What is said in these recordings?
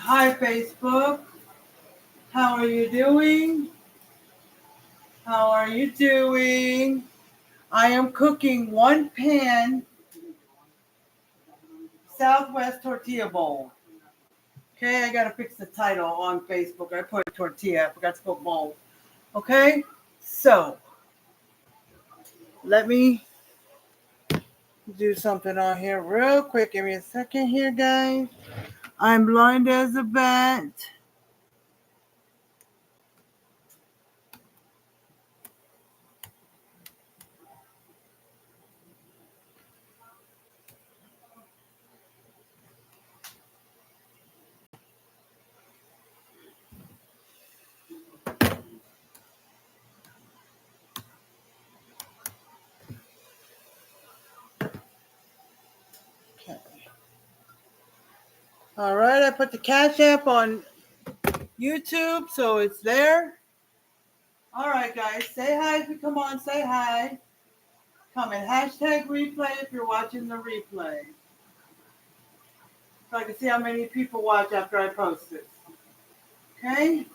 Hi, Facebook. How are you doing? How are you doing? I am cooking one pan Southwest tortilla bowl. Okay, I gotta fix the title on Facebook. I put tortilla. I forgot to put bowl. Okay, so let me do something on here real quick. Give me a second here, guys. I'm blind as a bat. Okay. All right, I put the Cash App on YouTube, so it's there. All right, guys, say hi if you come on. Say hi. Comment hashtag replay if you're watching the replay, so I can see how many people watch after I post it. Okay.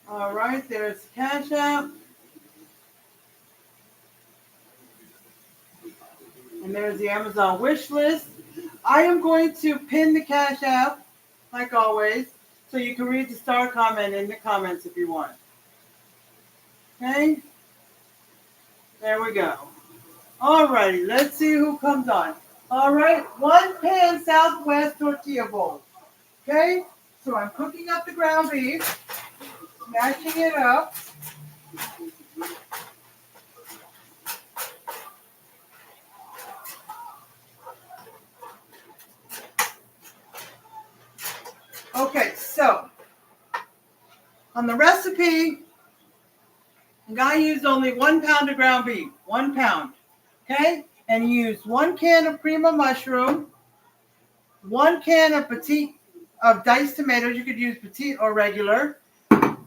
All right, there's Cash App. And there's the Amazon wish list. I am going to pin the Cash App, like always, so you can read the star comment in the comments if you want. Okay? There we go. All righty, let's see who comes on. All right, one pan Southwest tortilla bowl. Okay? So I'm cooking up the ground beef, mashing it up. Okay, so on the recipe, the guy used only 1 pound of ground beef, 1 pound, okay? And he used 1 can of prima mushroom, 1 can of diced tomatoes. You could use petite or regular,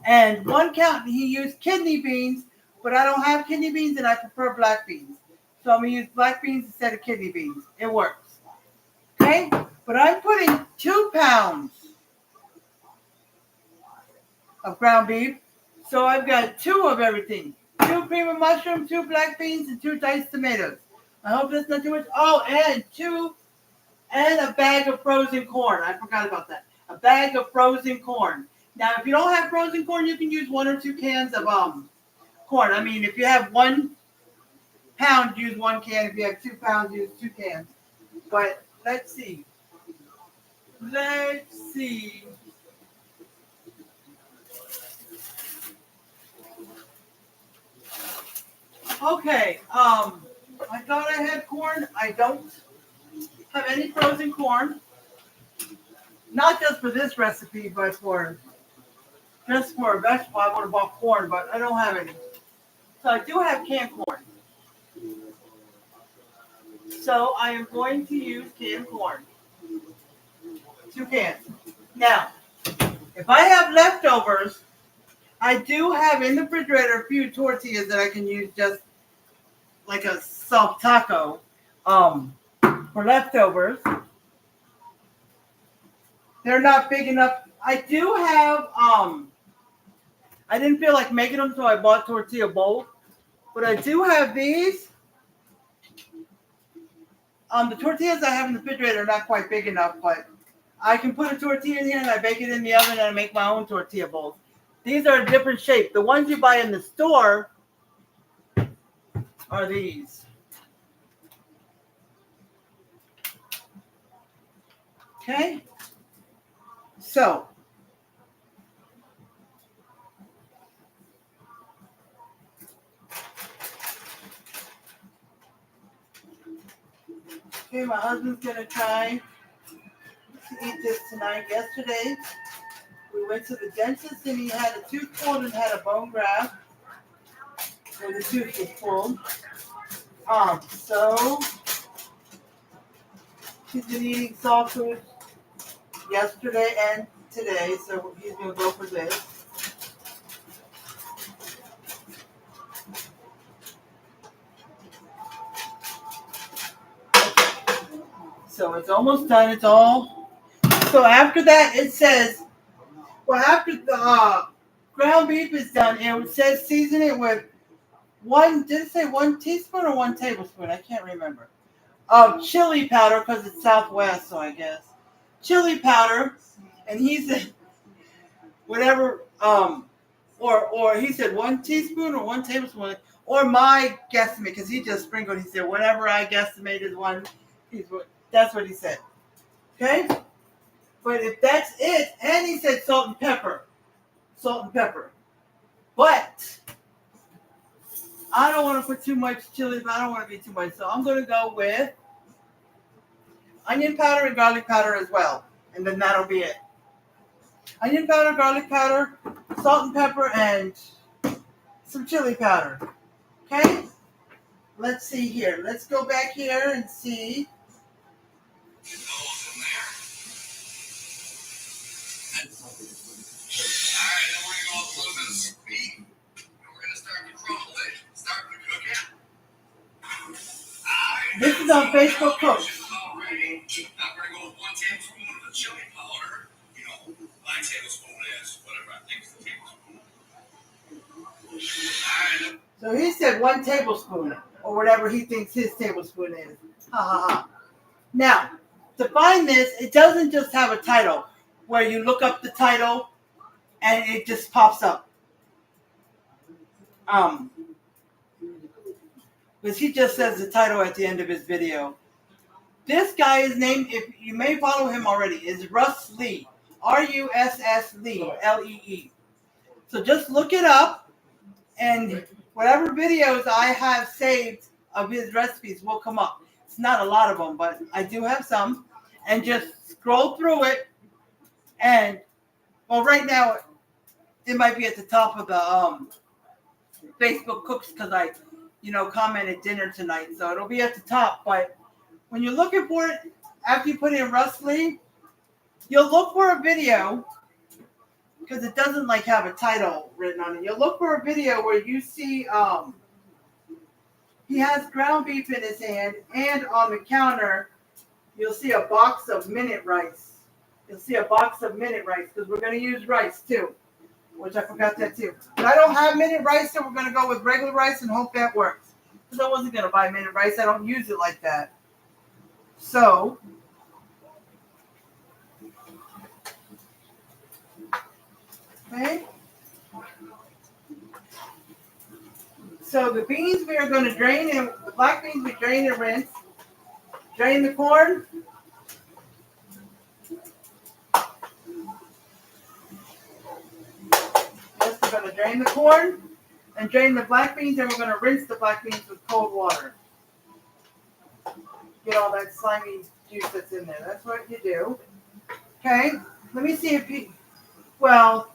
and 1 count. He used kidney beans, but I don't have kidney beans, and I prefer black beans, so I'm gonna use black beans instead of kidney beans. It works, okay? But I'm putting 2 pounds of ground beef. So I've got 2 of everything. 2 cream of mushroom, 2 black beans, and 2 diced tomatoes. I hope that's not too much. Oh, and a bag of frozen corn. I forgot about that. A bag of frozen corn. Now, if you don't have frozen corn, you can use 1 or 2 cans of corn. I mean, if you have 1 pound, use 1 can. If you have 2 pounds, use 2 cans. But let's see. Let's see. Okay, I thought I had corn. I don't have any frozen corn. Not just for this recipe, but just for a vegetable. I would have bought corn, but I don't have any. So I do have canned corn. So I am going to use canned corn. 2 cans. Now, if I have leftovers, I do have in the refrigerator a few tortillas that I can use just like a soft taco for leftovers. They're not big enough. I do have I didn't feel like making them, so I bought tortilla bowls. But I do have these. The tortillas I have in the refrigerator are not quite big enough, but I can put a tortilla in here and I bake it in the oven and I make my own tortilla bowls. These are a different shape. The ones you buy in the store are these. Okay? So, okay, my husband's going to try to eat this tonight. Yesterday, we went to the dentist and he had a tooth pulled and had a bone graft. So the tooth was pulled. So he's been eating soft food yesterday and today, so he's gonna go for this. So it's almost done. It's all. So after that, it says, well, after the ground beef is done, it says season it with did it say 1 teaspoon or 1 tablespoon? I can't remember. Of chili powder, because it's Southwest, so I guess. Chili powder. And he said, whatever, or he said 1 teaspoon or 1 tablespoon, or my guesstimate, because he just sprinkled. He said whatever I guesstimate is one. That's what he said. Okay, but if that's it, and he said salt and pepper, but I don't want to put too much chili. But I don't want to be too much, so I'm going to go with onion powder and garlic powder as well, and then that'll be it. Onion powder, garlic powder, salt and pepper, and some chili powder. Okay? Let's see here. Let's go back here and see. Alright, then we're going to go with a little bit of speed. And we're going to start to crumble it. Start to cook it. This is on Facebook Cook. Now we're going to go with 1 tablespoon of the chili powder. You know, my tablespoon is whatever I think is a tablespoon. So he said 1 tablespoon, or whatever he thinks his tablespoon is. Ha ha ha. Now, to find this, it doesn't just have a title where you look up the title and it just pops up. Because he just says the title at the end of his video. This guy's name, if you may follow him already, is Russ Lee. Russ Lee, Lee. So just look it up, and whatever videos I have saved of his recipes will come up. It's not a lot of them, but I do have some. And just scroll through it. And, well, right now, it might be at the top of the Facebook Cooks because I, commented dinner tonight. So it'll be at the top. But when you're looking for it, after you put in Russ Lee, you'll look for a video because it doesn't have a title written on it. You'll look for a video where you see he has ground beef in his hand, and on the counter you'll see a box of minute rice. Because we're going to use rice too, which I forgot that too. But I don't have minute rice, so we're going to go with regular rice and hope that works. Because I wasn't going to buy minute rice. I don't use it like that. So, okay. So the beans we are going to drain, and the black beans we drain and rinse. Drain the corn. Yes, we're going to drain the corn and drain the black beans, and we're going to rinse the black beans with cold water. Get all that slimy juice that's in there. That's what you do. Okay, let me see if of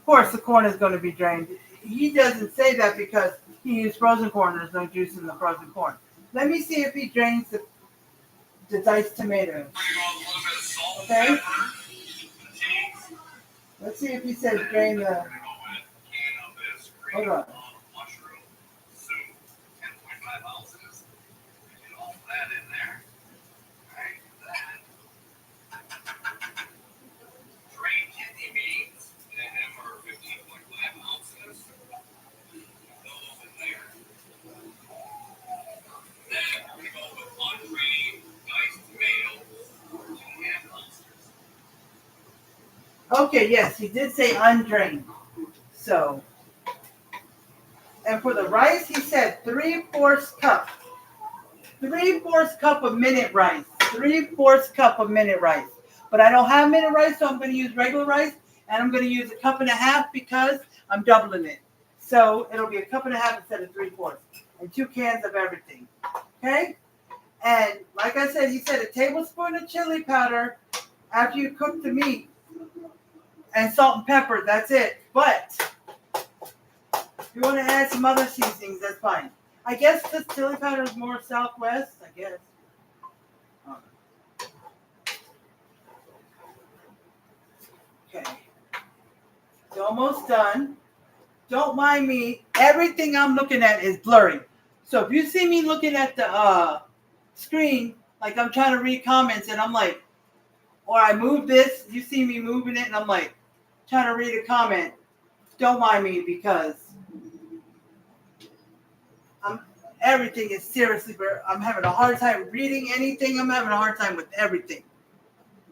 course the corn is going to be drained. He doesn't say that because he used frozen corn. There's no juice in the frozen corn. Let me see if he drains the diced tomatoes. Okay? Let's see if he says drain the... Hold on. Okay, yes, he did say undrained. So, and for the rice, he said 3/4 cup. 3/4 cup of minute rice. 3/4 cup of minute rice. But I don't have minute rice, so I'm going to use regular rice. And I'm going to use 1.5 cups because I'm doubling it. So, it'll be 1.5 cups instead of 3/4. And 2 cans of everything. Okay? And like I said, he said a tablespoon of chili powder after you cook the meat. And salt and pepper, that's it. But if you want to add some other seasonings, that's fine. I guess this chili powder is more Southwest, I guess. Okay. It's almost done. Don't mind me. Everything I'm looking at is blurry. So if you see me looking at the screen Like I'm trying to read comments and I'm like, or I move this, you see me moving it and I'm like, trying to read a comment. Don't mind me because everything is seriously, I'm having a hard time reading anything. I'm having a hard time with everything.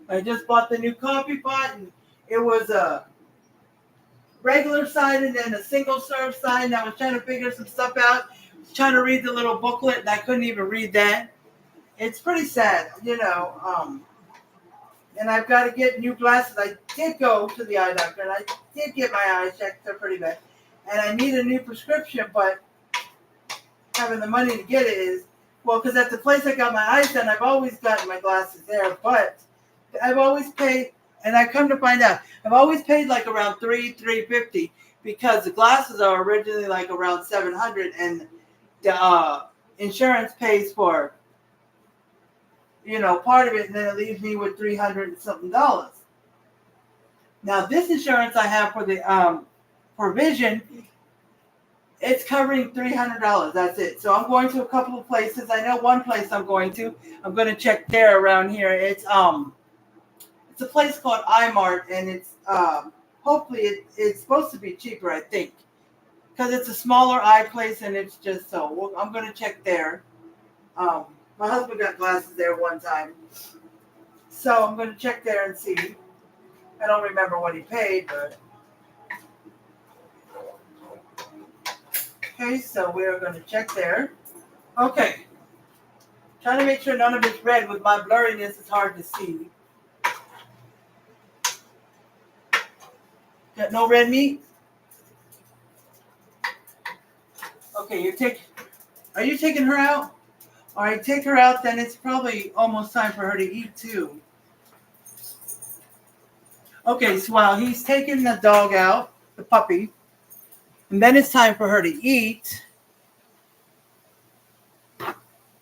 I just bought the new coffee pot and it was a regular side and then a single serve side and I was trying to figure some stuff out. I was trying to read the little booklet and I couldn't even read that. It's pretty sad, and I've got to get new glasses. I did go to the eye doctor and I did get my eyes checked. They're pretty bad. And I need a new prescription, but having the money to get it is, well, because at the place I got my eyes done, I've always gotten my glasses there, but I've always paid, and I come to find out, I've always paid like around $350 because the glasses are originally like around $700 and the insurance pays for, part of it, and then it leaves me with $300 and something. Now this insurance I have for the for vision, it's covering $300. That's it. So I'm going to a couple of places. I know one place I'm going to. I'm going to check there around here. It's a place called iMart, and it's hopefully it's supposed to be cheaper, I think, because it's a smaller eye place, and it's just so. I'm going to check there. My husband got glasses there one time, so I'm going to check there and see. I don't remember what he paid, but. Okay, so we're going to check there. Okay. Trying to make sure none of it's red. With my blurriness, it's hard to see. Got no red meat? Okay, are you taking her out? All right, take her out, then it's probably almost time for her to eat too. Okay, so while he's taking the dog out, the puppy, and then it's time for her to eat.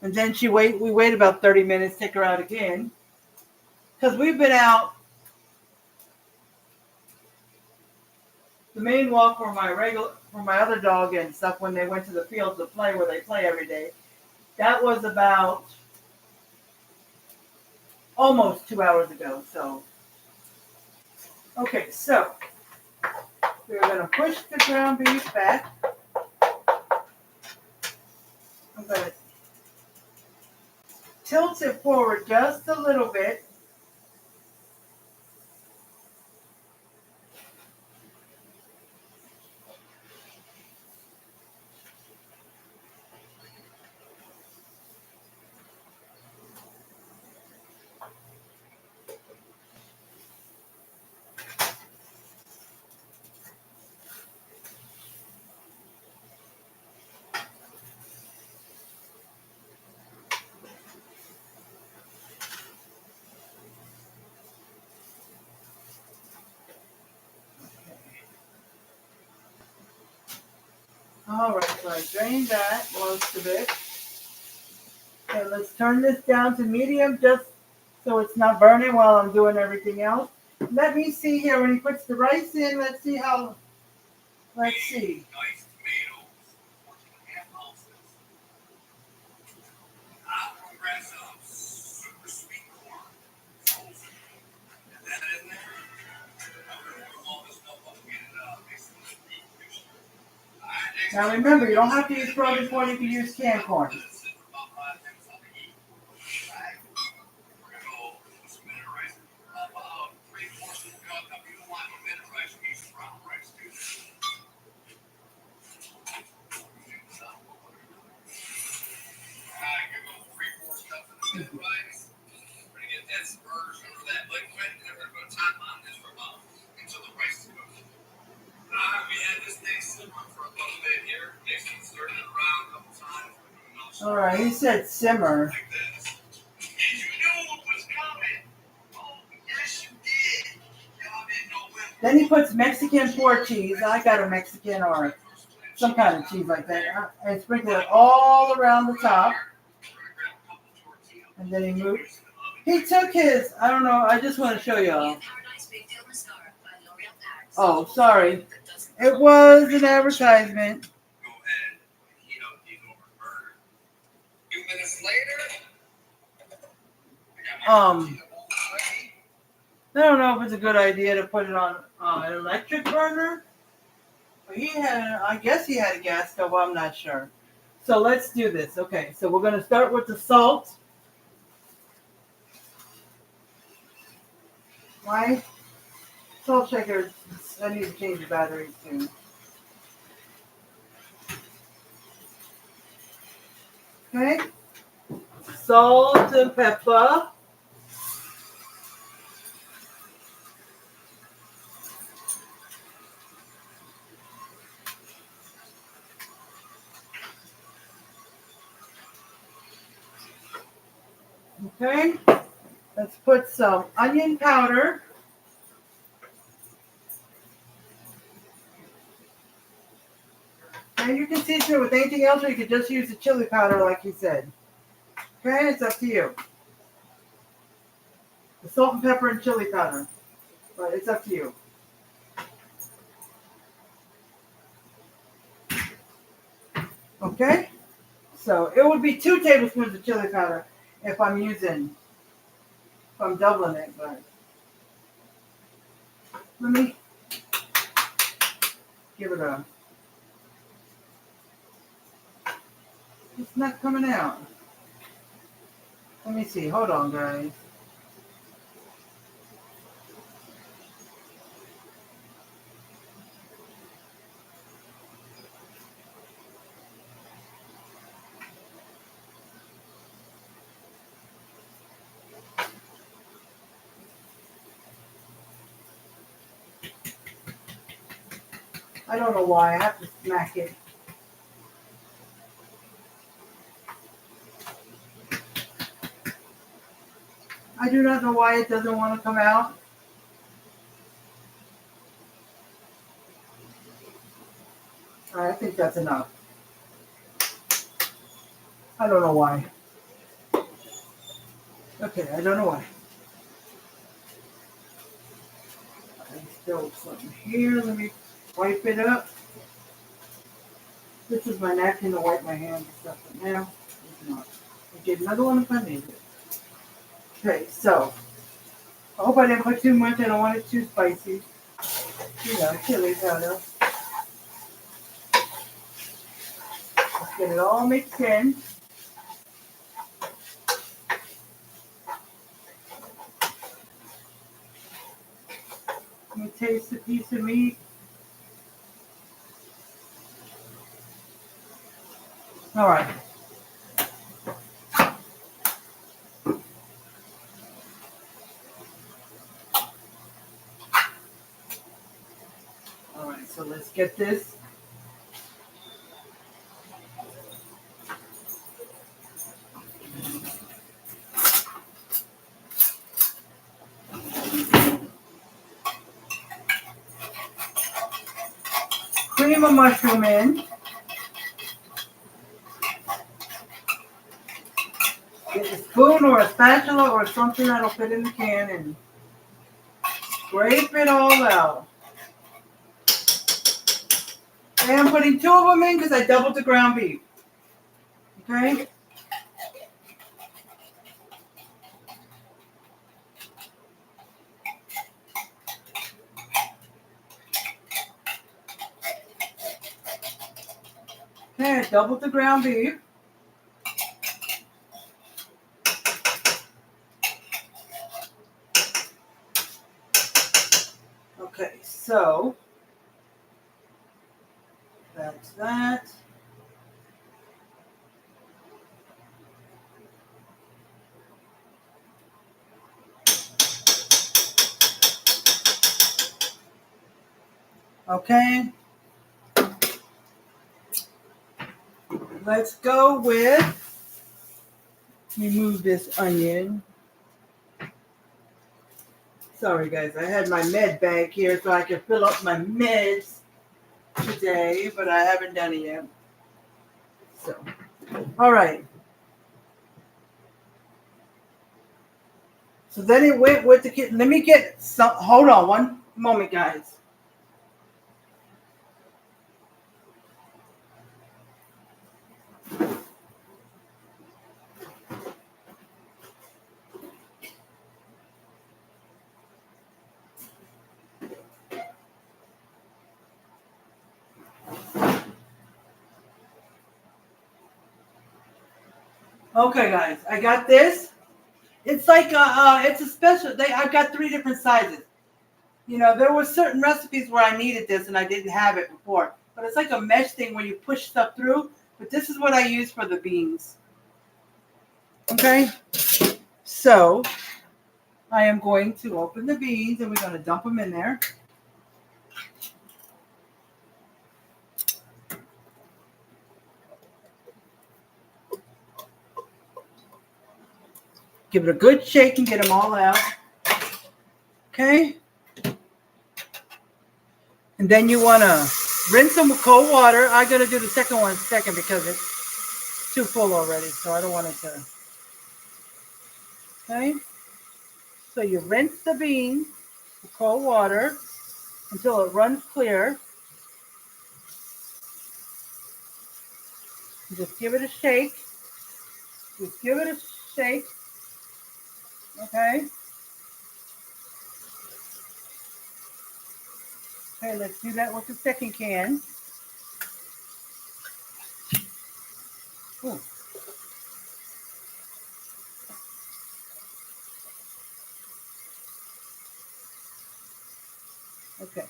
And then we wait about 30 minutes, take her out again. Because we've been out. The main walk for my other dog and stuff when they went to the field to play where they play every day. That was about almost 2 hours ago. So, okay, so we're going to push the ground beef back. I'm going to tilt it forward just a little bit. All right, so I drained that, most of it. Okay, let's turn this down to medium just so it's not burning while I'm doing everything else. Let me see here when he puts the rice in. Let's see. Now remember, you don't have to use frozen corn, you can use canned corn. All right, he said simmer. Then he puts Mexican pork cheese. I got a Mexican or some kind of cheese like that. And sprinkle it all around the top. And then he moves. He took his, I don't know, I just want to show y'all. Oh, sorry. It was an advertisement. I don't know if it's a good idea to put it on an electric burner. But I guess he had a gas stove. I'm not sure. So let's do this. Okay, so we're going to start with the salt. My salt shaker, I need to change the batteries soon. Okay, salt and pepper. Okay, let's put some onion powder. And you can season it with anything else, or you could just use the chili powder like he said. Okay, it's up to you. The salt and pepper and chili powder. But it's up to you. Okay? So it would be 2 tablespoons of chili powder if I'm doubling it, but let me give it a, it's not coming out. Let me see, hold on guys. I don't know why, I have to smack it. I do not know why it doesn't want to come out. All right, I think that's enough. I don't know why. Okay, I don't know why. I spilled something here. Let me wipe it up. This is my napkin to wipe my hands and stuff, but now it's not. I'll get another one if I need it. Okay, so I hope I didn't put too much. I don't want it too spicy. You know, chili powder. Let's get it all mixed in. Let me taste the piece of meat. All right. All right, so let's get this. Cream of mushroom in. Get a spoon or a spatula or something that'll fit in the can and scrape it all out. And I'm putting 2 of them in because I doubled the ground beef. Okay? Okay, I doubled the ground beef. Okay, so that's that. Okay. Let's go with, remove this onion. Sorry guys, I had my med bag here so I could fill up my meds today, but I haven't done it yet. So, all right. So then it went with the kid. Let me get some, hold on one moment guys. Okay, guys, I got this. It's like it's a special. I've got 3 different sizes. You know, there were certain recipes where I needed this and I didn't have it before. But it's like a mesh thing where you push stuff through. But this is what I use for the beans. Okay, so I am going to open the beans and we're going to dump them in there. Give it a good shake and get them all out. Okay. And then you want to rinse them with cold water. I'm going to do the second one second because it's too full already. So I don't want it to. Okay. So you rinse the beans with cold water until it runs clear. Just give it a shake. Just give it a shake. Okay. Okay, let's do that with the second can. Ooh. Okay.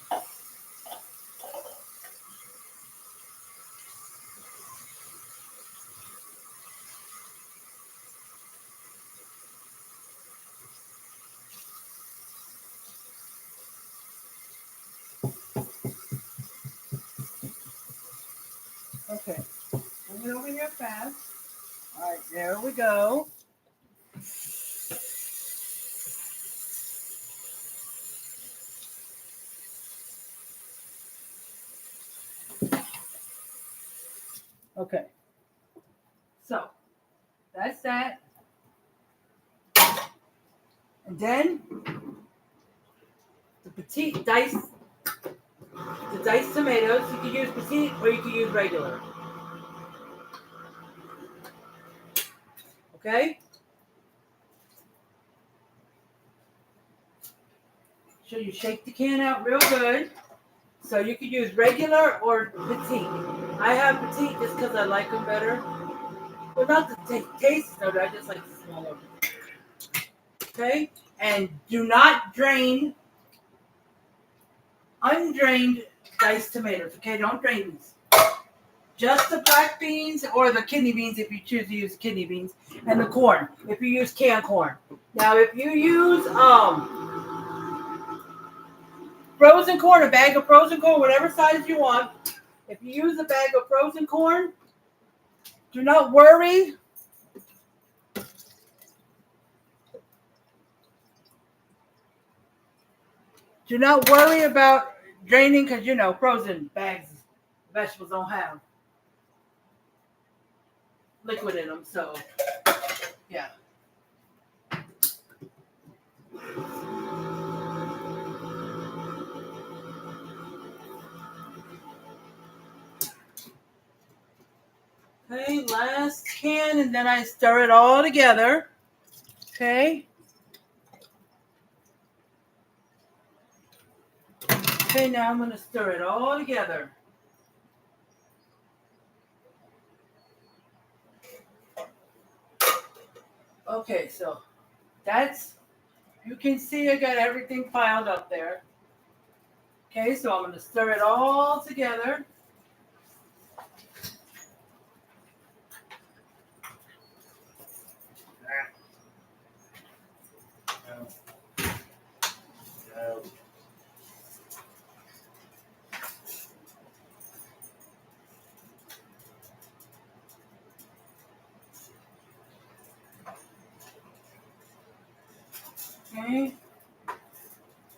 Okay. Move it over here fast. All right, there we go. Okay. So that's that. And then the diced tomatoes. You can use petite or you can use regular. Okay? So you shake the can out real good. So you can use regular or petite. I have petite just because I like them better. Well, not the taste of it, I just like the smell of it. Okay? And do not drain undrained diced tomatoes. Okay? Don't drain these. Just the black beans or the kidney beans if you choose to use kidney beans, and the corn if you use canned corn. Now, if you use frozen corn, a bag of frozen corn, whatever size you want, if you use a bag of frozen corn, do not worry. Do not worry about draining because, you know, frozen bags, vegetables don't have liquid in them. So, yeah. Okay, last can, and then I stir it all together. Okay. Okay, now I'm going to stir it all together. Okay, so that's, you can see I got everything piled up there. Okay, so I'm going to stir it all together. Okay,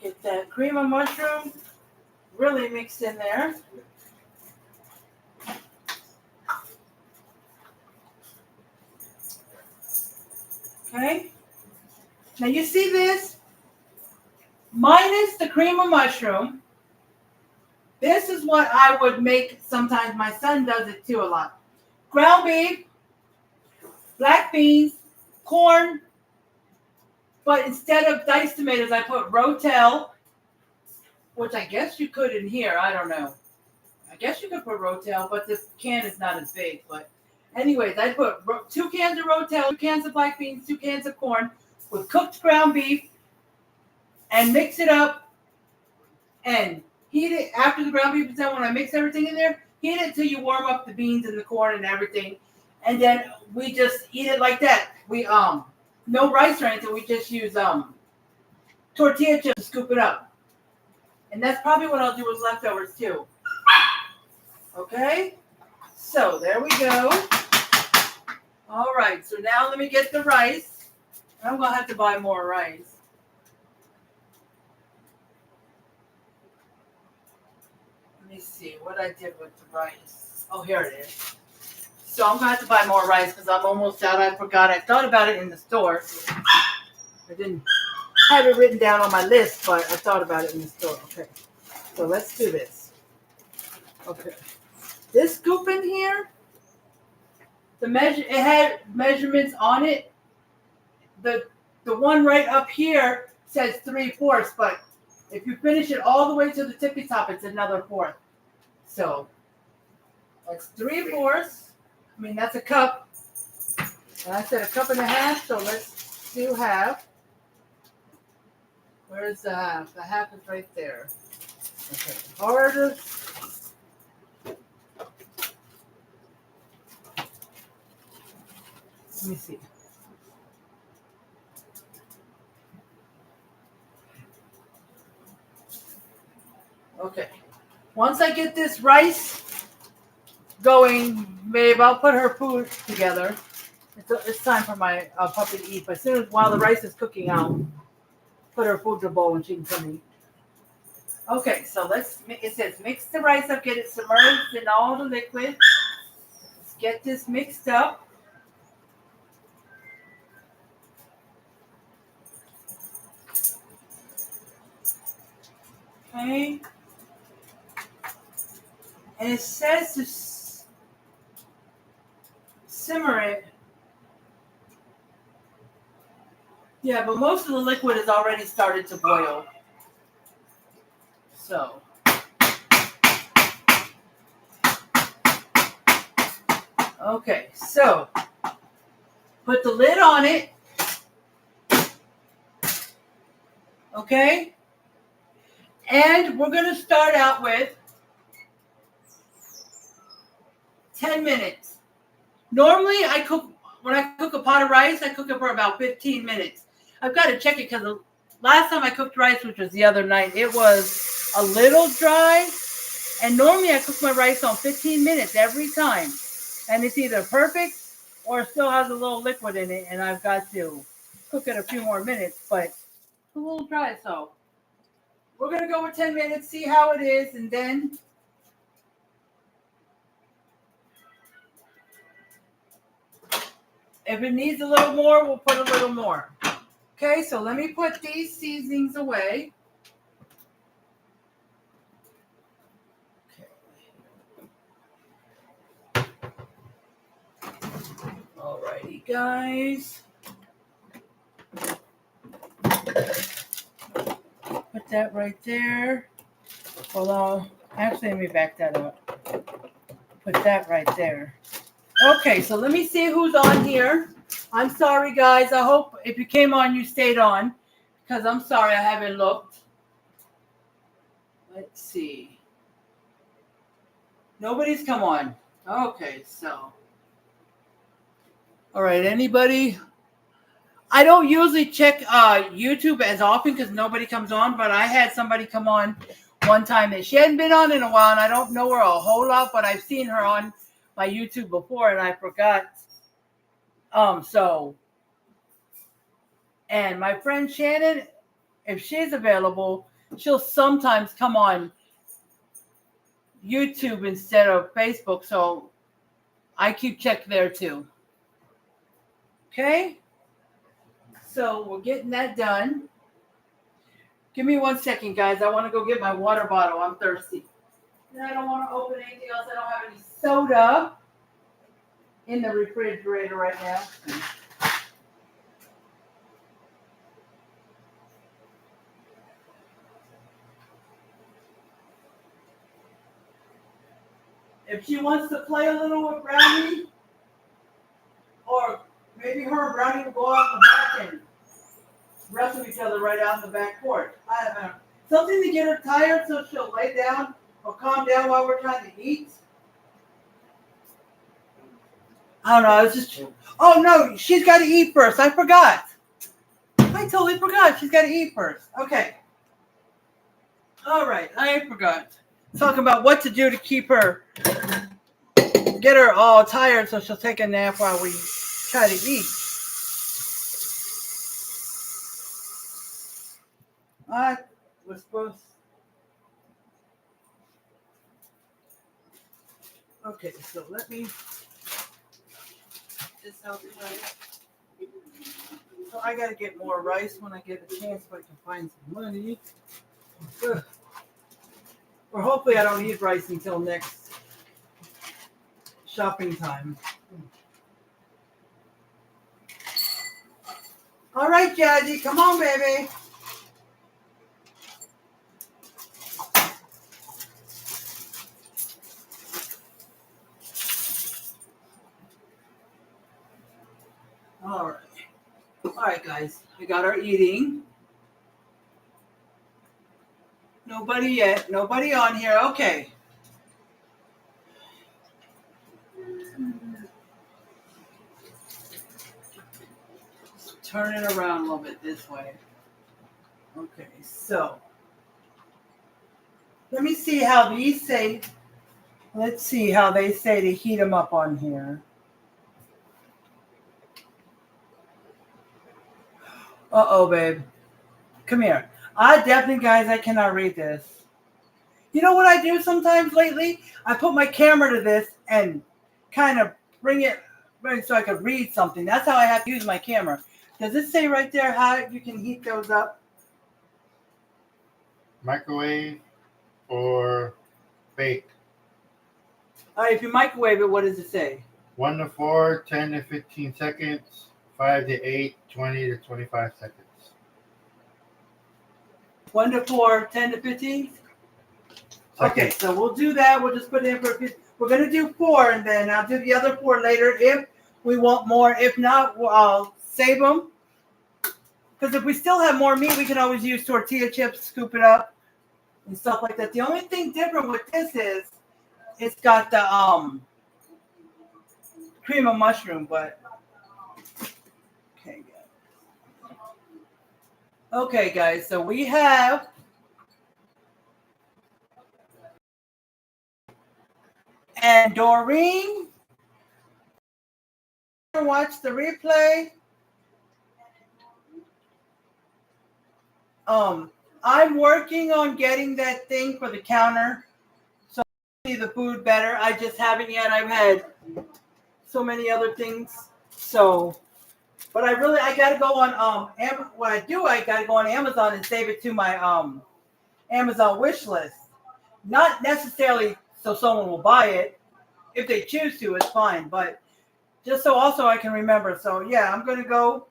get that cream of mushroom really mixed in there. Okay, now you see this? Minus the cream of mushroom. This is what I would make sometimes. My son does it too a lot. Ground beef, black beans, corn, but instead of diced tomatoes, I put rotel, which I guess you could in here. I don't know. I guess you could put rotel, but this can is not as big. But Anyways, I put 2 cans of Rotel, 2 cans of black beans, 2 cans of corn with cooked ground beef, and mix it up and heat it after the ground beef is done. When I mix everything in there, heat it till you warm up the beans and the corn and everything, and then we just eat it like that. We no rice or anything. We just use tortilla chips to scoop it up, and that's probably what I'll do with leftovers too. Okay, so there we go. All right, so now let me get the rice. I'm gonna have to buy more rice. Let me see what I did with the rice. Oh, here it is. So I'm gonna have to buy more rice because I'm almost out. I forgot. I thought about it in the store. I didn't have it written down on my list, but I thought about it in the store. Okay, so let's do this. Okay, this scoop in here, it had measurements on it. The one right up here says 3/4, but if you finish it all the way to the tippy top, it's another 1/4. So that's 3/4. I mean, that's a cup. And I said 1.5 cups, so let's do half. Where's the half? The half is right there. Okay, harder. Let me see. Okay. Once I get this rice going, babe, I'll put her food together. It's time for my puppy to eat. But as soon as while the rice is cooking, I'll put her food in a bowl and she can come eat. Okay, so it says mix the rice up, get it submerged in all the liquid. Let's get this mixed up. Okay. And it says to simmer it. Yeah, but most of the liquid has already started to boil. So. Okay, so put the lid on it. Okay. And we're going to start out with 10 minutes. Normally, when I cook a pot of rice, I cook it for about 15 minutes. I've got to check it because the last time I cooked rice, which was the other night, it was a little dry. And normally I cook my rice on 15 minutes every time. And it's either perfect or it still has a little liquid in it. And I've got to cook it a few more minutes, but it's a little dry. So we're going to go with 10 minutes, see how it is. And then if it needs a little more, we'll put a little more. Okay, so let me put these seasonings away. Okay. Alrighty, guys. Put that right there. Hold on. Actually, let me back that up. Put that right there. Okay, so let me see who's on here. I'm sorry, guys. I hope if you came on, you stayed on. Because I'm sorry I haven't looked. Let's see. Nobody's come on. Okay, so. All right, anybody? I don't usually check YouTube as often because nobody comes on, but I had somebody come on one time that she hadn't been on in a while, and I don't know her a whole lot, but I've seen her on my YouTube before, and I forgot. And my friend Shannon, if she's available, she'll sometimes come on YouTube instead of Facebook, so I keep check there too. Okay? So we're getting that done. Give me 1 second, guys. I want to go get my water bottle. I'm thirsty. And I don't want to open anything else. I don't have any soda in the refrigerator right now. If she wants to play a little with Brownie, Maybe her and Brownie will go out in the back and wrestle each other right out in the back porch. I don't know. Something to get her tired so she'll lay down or calm down while we're trying to eat. I don't know. I was just. Oh no, she's got to eat first. I forgot. I totally forgot. She's got to eat first. Okay. All right. I forgot. Talking about what to do to keep her, get her all tired so she'll take a nap while we try to eat. I was supposed. Okay, so let me. Just help it right. So I gotta get more rice when I get a chance if I can find some money. Ugh. Or hopefully I don't need rice until next shopping time. All right, Jazzy, come on, baby. All right. All right, guys. We got our eating. Nobody yet. Nobody on here. Okay. Turn it around a little bit this way. Okay, so let me see how these say. Let's see how they say to heat them up on here. Uh-oh, babe. Come here. I definitely, guys, I cannot read this. You know what I do sometimes lately? I put my camera to this and kind of bring it so I can read something. That's how I have to use my camera. Does it say right there how you can heat those up? Microwave or bake? All right, if you microwave it, what does it say? 1 to 4, 10 to 15 seconds. 5 to 8, 20 to 25 seconds. 1 to 4, 10 to 15? Okay, so we'll do that. We'll just put it in for 15. We're going to do 4, and then I'll do the other 4 later if we want more. If not, I'll save them. Because if we still have more meat, we can always use tortilla chips, scoop it up, and stuff like that. The only thing different with this is it's got the cream of mushroom, but okay, guys. So we have and Doreen, watch the replay. I'm working on getting that thing for the counter so I see the food better. I just haven't yet. I've had so many other things. So, but I got to go on what I do, I got to go on Amazon and save it to my Amazon wish list. Not necessarily so someone will buy it. If they choose to, it's fine. But just so also I can remember. So yeah, I'm going to go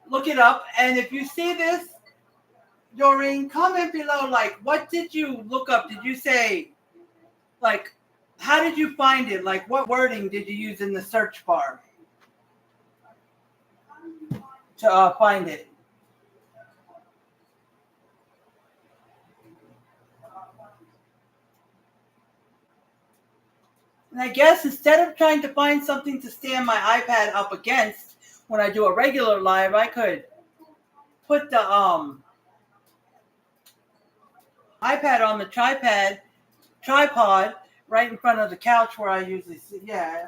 look it up. And if you see this, Doreen, comment below, like, what did you look up? Did you say, like, how did you find it? Like, what wording did you use in the search bar to find it? And I guess instead of trying to find something to stand my iPad up against when I do a regular live, I could put the iPad on the tripod right in front of the couch where I usually sit. Yeah.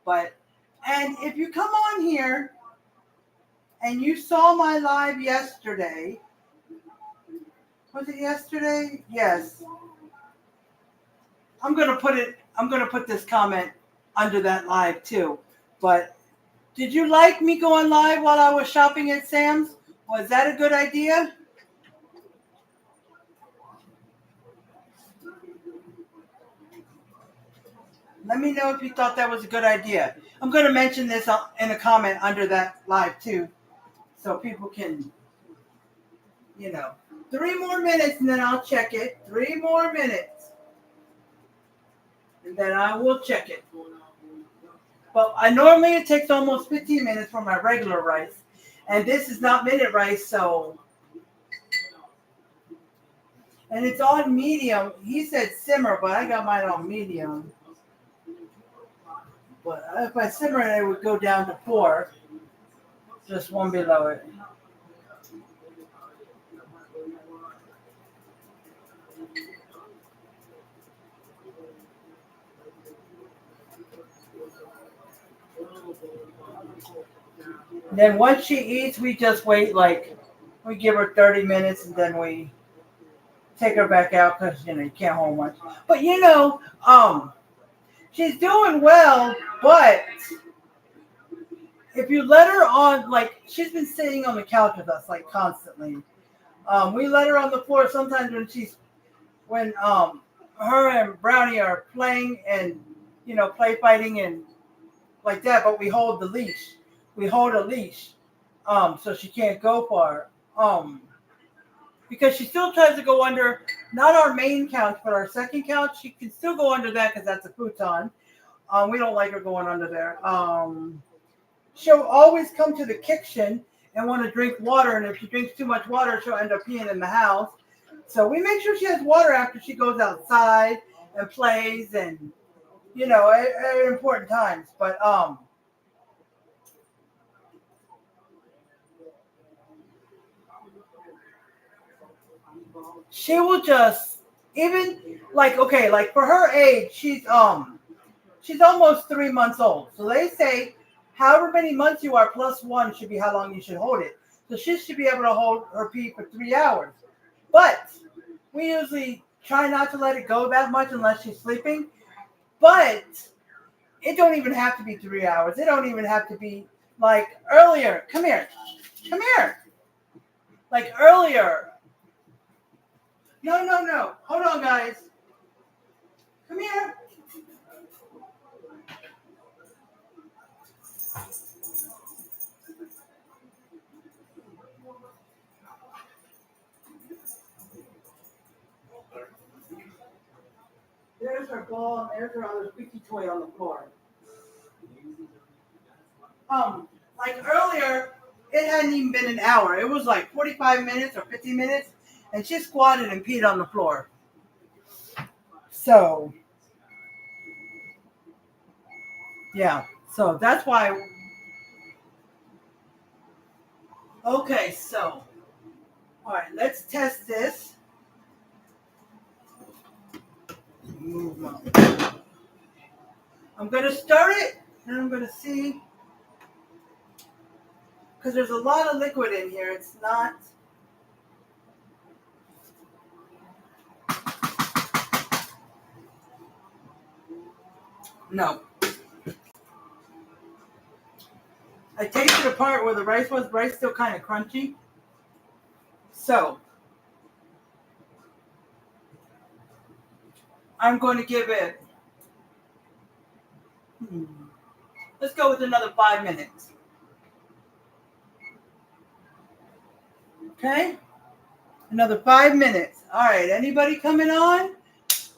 But, and if you come on here and you saw my live yesterday, was it yesterday? Yes. I'm going to put this comment under that live too. But did you like me going live while I was shopping at Sam's? Was that a good idea? Let me know if you thought that was a good idea. I'm going to mention this in a comment under that live too, so people can, 3 more minutes and then I'll check it. 3 more minutes. And then I will check it. But I normally it takes almost 15 minutes for my regular rice. And this is not minute rice, so and it's on medium. He said simmer, but I got mine on medium. But if I simmer it, it would go down to 4. Just one below it. Then once she eats, we just wait we give her 30 minutes and then we take her back out because you can't hold much. But she's doing well, but if you let her on, she's been sitting on the couch with us constantly. We let her on the floor sometimes when her and Brownie are playing and play fighting and like that, but we hold the leash. We hold a leash, so she can't go far. Because she still tries to go under, not our main couch, but our second couch. She can still go under that because that's a futon. We don't like her going under there. She'll always come to the kitchen and want to drink water, and if she drinks too much water, she'll end up peeing in the house. So we make sure she has water after she goes outside and plays, and at important times. But she will just for her age, she's almost 3 months old. So they say however many months you are plus 1 should be how long you should hold it. So she should be able to hold her pee for 3 hours. But we usually try not to let it go that much unless she's sleeping. But it don't even have to be 3 hours. It don't even have to be earlier. Come here. Come here. Earlier. No. Hold on, guys. Come here. There's her ball, and there's her other squeaky toy on the floor. Earlier, it hadn't even been an hour. It was 45 minutes or 50 minutes, and she squatted and peed on the floor. So, yeah. So that's why. Okay, so, all right, let's test this. Move on. I'm going to stir it, and I'm going to see. Because there's a lot of liquid in here. It's not. No. I tasted the part where the rice was. Rice still kind of crunchy. So, I'm going to give it. Let's go with another 5 minutes. Okay? Another 5 minutes. All right. Anybody coming on?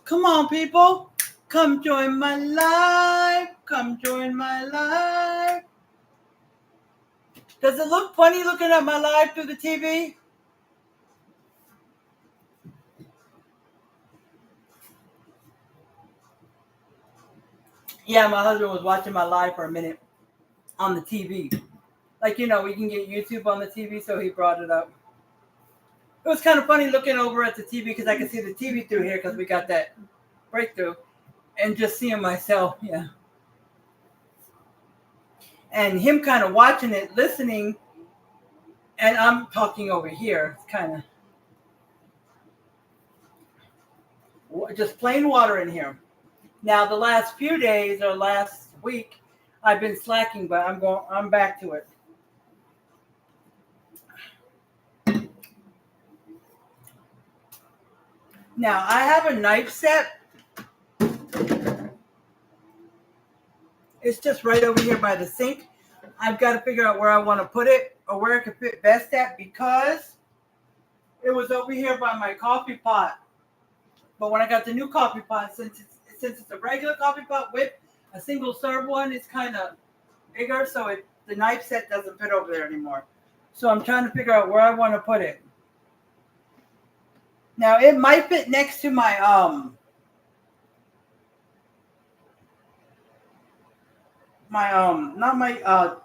Come on, people. Come join my live. Come join my live. Does it look funny looking at my live through the TV? Yeah, my husband was watching my live for a minute on the TV. We can get YouTube on the TV, so he brought it up. It was kind of funny looking over at the TV because I could see the TV through here because we got that breakthrough and just seeing myself, yeah. And him kind of watching it, listening, and I'm talking over here. It's kind of just plain water in here. Now, the last few days or last week, I've been slacking, but I'm back to it. Now, I have a knife set. It's just right over here by the sink. I've got to figure out where I want to put it or where it could fit best at because it was over here by my coffee pot. But when I got the new coffee pot, since it's a regular coffee pot with A single serve one is kind of bigger, so the knife set doesn't fit over there anymore. So I'm trying to figure out where I want to put it. Now it might fit next to my not my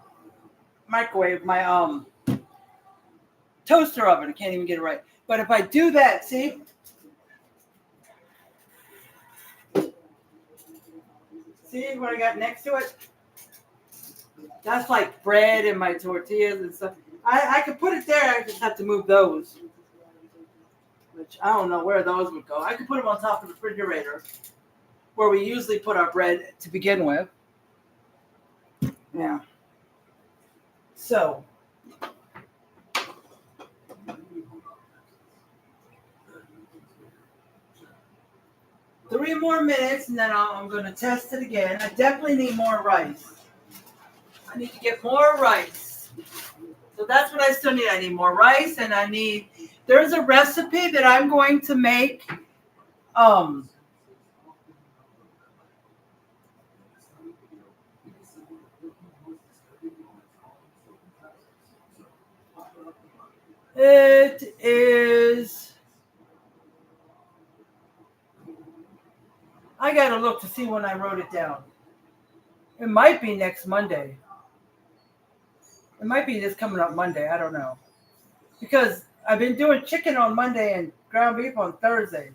microwave, my toaster oven. I can't even get it right. But if I do that, see what I got next to it? That's like bread and my tortillas and stuff. I could put it there. I just have to move those. Which I don't know where those would go. I could put them on top of the refrigerator where we usually put our bread to begin with. Yeah. So. Three more minutes and then I'm going to test it again. I definitely need more rice. I need to get more rice. So that's what I still need. I need more rice and there's a recipe that I'm going to make. It is, I got to look to see when I wrote it down. It might be next Monday. It might be this coming up Monday. I don't know. Because I've been doing chicken on Monday and ground beef on Thursdays.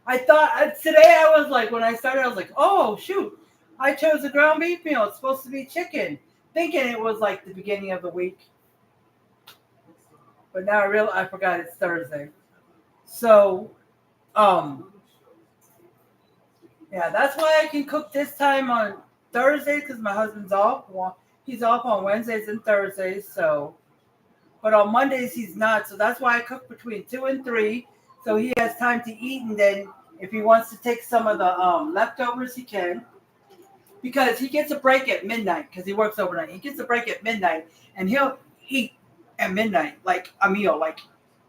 I thought today I was like, when I started, I was like, oh, shoot. I chose a ground beef meal. It's supposed to be chicken. Thinking it was like the beginning of the week. But now I forgot it's Thursday. So, yeah, that's why I can cook this time on Thursday because my husband's off. He's off on Wednesdays and Thursdays. So, but on Mondays he's not. So that's why I cook between 2 and 3. So he has time to eat, and then if he wants to take some of the leftovers, he can. Because he gets a break at midnight because he works overnight. He gets a break at midnight, and he'll eat at midnight, like a meal. Like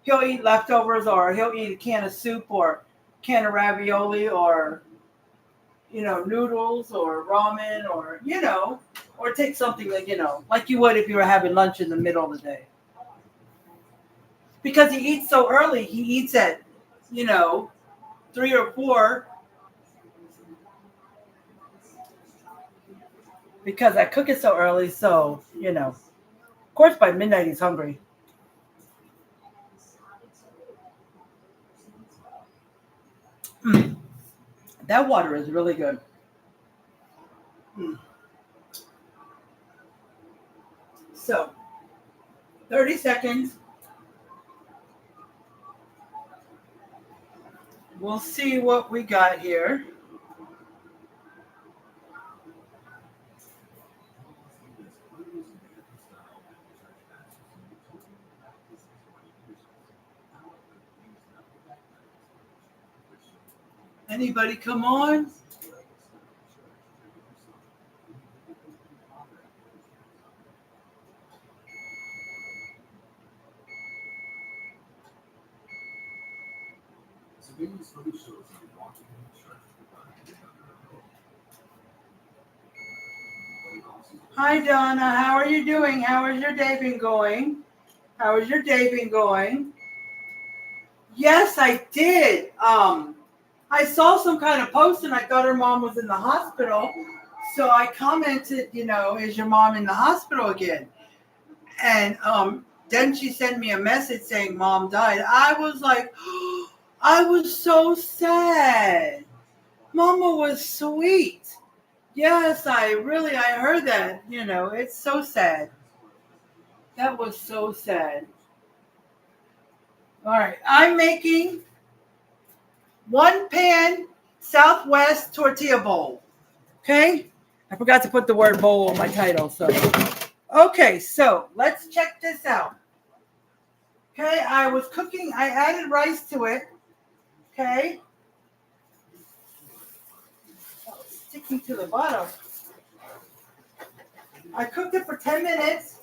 he'll eat leftovers, or he'll eat a can of soup, or can of ravioli, or noodles, or ramen, or or take something like like you would if you were having lunch in the middle of the day. Because he eats so early, he eats at 3 or 4. Because I cook it so early, so of course by midnight he's hungry. That water is really good. So 30 seconds. We'll see what we got here. Anybody come on? Hi, Donna. How are you doing? How has your day been going? How has your day been going? Yes, I did. I saw some kind of post and I thought her mom was in the hospital. So I commented, is your mom in the hospital again? And then she sent me a message saying mom died. I was like, I was so sad. Mama was sweet. Yes, I heard that. It's so sad. That was so sad. All right, I'm making 1 pan Southwest tortilla bowl. Okay? I forgot to put the word bowl on my title. So, okay, so let's check this out. Okay, I was cooking. I added rice to it. Okay. Oh, it's sticking to the bottom. I cooked it for 10 minutes.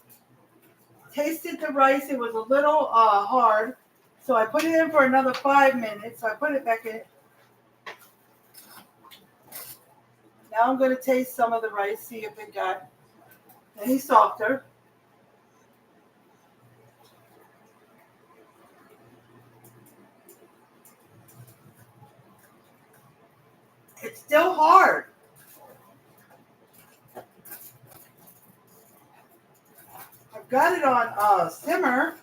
Tasted the rice. It was a little hard. So I put it in for another 5 minutes. So I put it back in. Now I'm going to taste some of the rice, see if it got any softer. It's still hard. I've got it on simmer.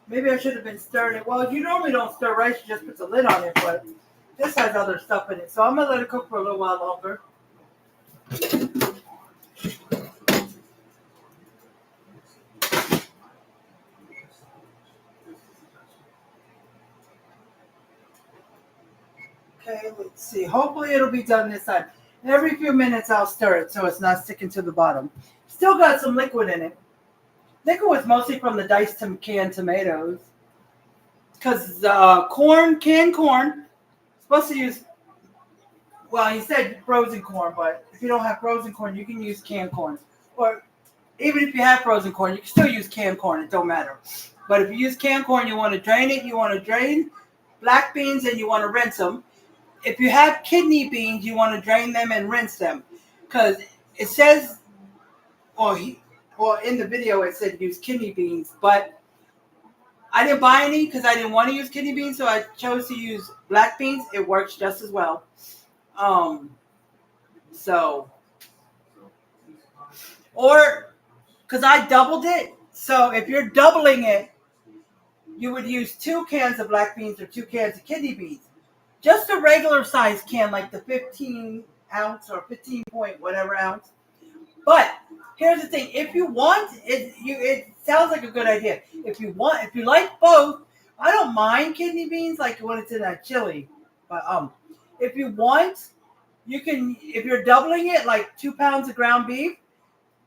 Maybe I should have been stirring it. Well, you normally don't stir rice, you just put the lid on it, but this has other stuff in it. So I'm going to let it cook for a little while longer. Okay, let's see. Hopefully it'll be done this time. Every few minutes I'll stir it so it's not sticking to the bottom. Still got some liquid in it. Liquid was mostly from the diced canned tomatoes. Because canned corn, supposed to use, well, he said frozen corn, but if you don't have frozen corn, you can use canned corn. Or even if you have frozen corn, you can still use canned corn. It don't matter. But if you use canned corn, you want to drain it. You want to drain black beans and you want to rinse them. If you have kidney beans, you want to drain them and rinse them. Because it says, or in the video it said use kidney beans, but I didn't buy any because I didn't want to use kidney beans, so I chose to use black beans. It works just as well. Or because I doubled it. So if you're doubling it, you would use 2 cans of black beans or 2 cans of kidney beans. Just a regular size can, like the 15 ounce or 15 point whatever ounce. But here's the thing: if you want, it sounds like a good idea. If you like both, I don't mind kidney beans like when it's in a chili. But if you want, you can. If you're doubling it, like 2 pounds of ground beef,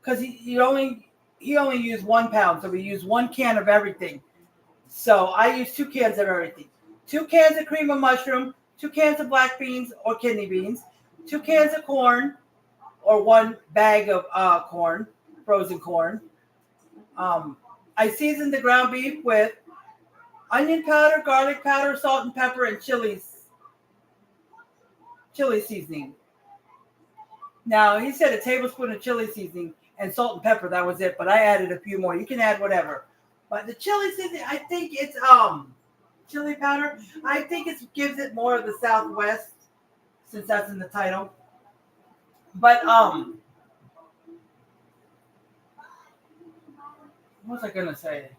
because he only used 1 pound, so we use 1 can of everything. So I use 2 cans of everything: 2 cans of cream of mushroom, 2 cans of black beans or kidney beans, 2 cans of corn, or 1 bag of corn, frozen corn. I seasoned the ground beef with onion powder, garlic powder, salt and pepper, and chili seasoning. Now, he said a tablespoon of chili seasoning and salt and pepper. That was it, but I added a few more. You can add whatever. But the chili seasoning, I think it's chili powder. I think it gives it more of the Southwest, since that's in the title. But what was I gonna say?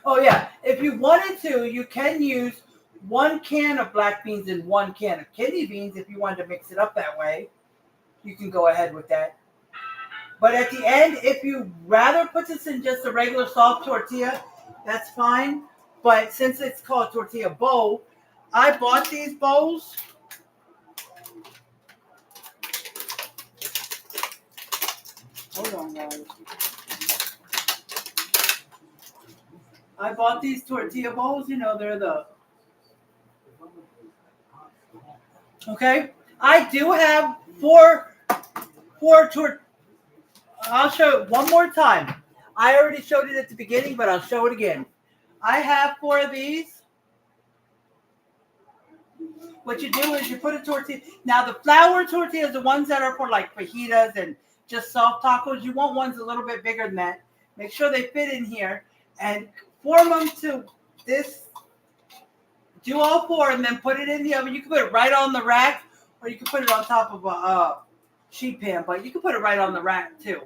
Oh yeah, if you wanted to, you can use 1 can of black beans and 1 can of kidney beans if you wanted to mix it up that way. You can go ahead with that. But at the end, if you rather put this in just a regular soft tortilla, that's fine. But since it's called tortilla bowl, I bought these bowls. Hold on, guys. I bought these tortilla bowls. You know, they're the... Okay. I do have four tortillas. I'll show it one more time. I already showed it at the beginning, but I'll show it again. I have 4 of these. What you do is you put a tortilla. Now, the flour tortillas, the ones that are for like fajitas and just soft tacos, you want ones a little bit bigger than that. Make sure they fit in here and form them to this. Do all 4 and then put it in the oven. You can put it right on the rack, or you can put it on top of a sheet pan, but you can put it right on the rack too.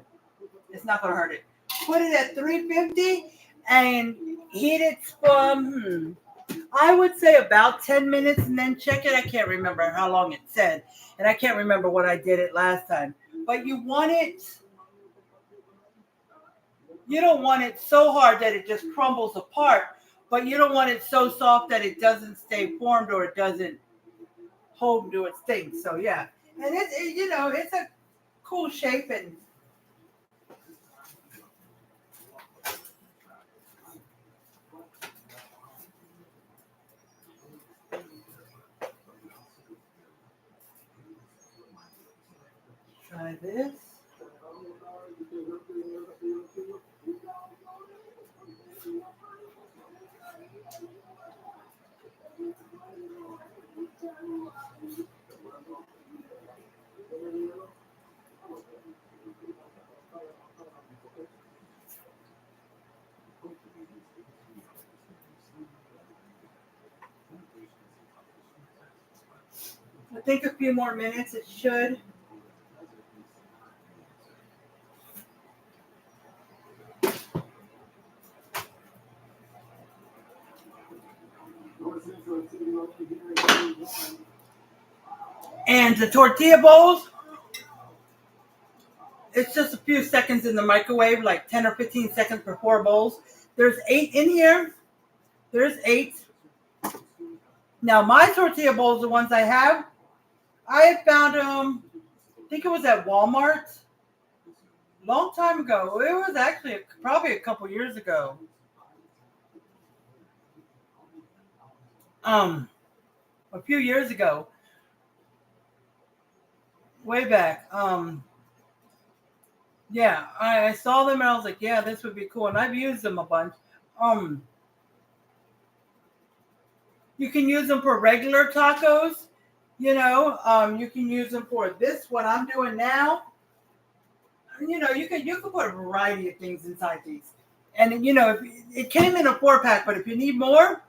It's not going to hurt it. Put it at 350 and heat it from, I would say about 10 minutes, and then check it. I can't remember how long it said, and I can't remember what I did it last time. But you don't want it so hard that it just crumbles apart, but you don't want it so soft that it doesn't stay formed or it doesn't hold to its thing. So yeah, and it's a cool shape. And try this. I think a few more minutes it should. And the tortilla bowls, it's just a few seconds in the microwave, like 10 or 15 seconds for 4 bowls. There's 8 in here. There's 8. Now, my tortilla bowls, the ones I have found them, I think it was at Walmart. Long time ago. It was actually probably a couple years ago. A few years ago. Way back. Yeah, I saw them and I was like, yeah, this would be cool. And I've used them a bunch. You can use them for regular tacos. You can use them for this, what I'm doing now. You can put a variety of things inside these. And, it came in a 4-pack, but if you need more,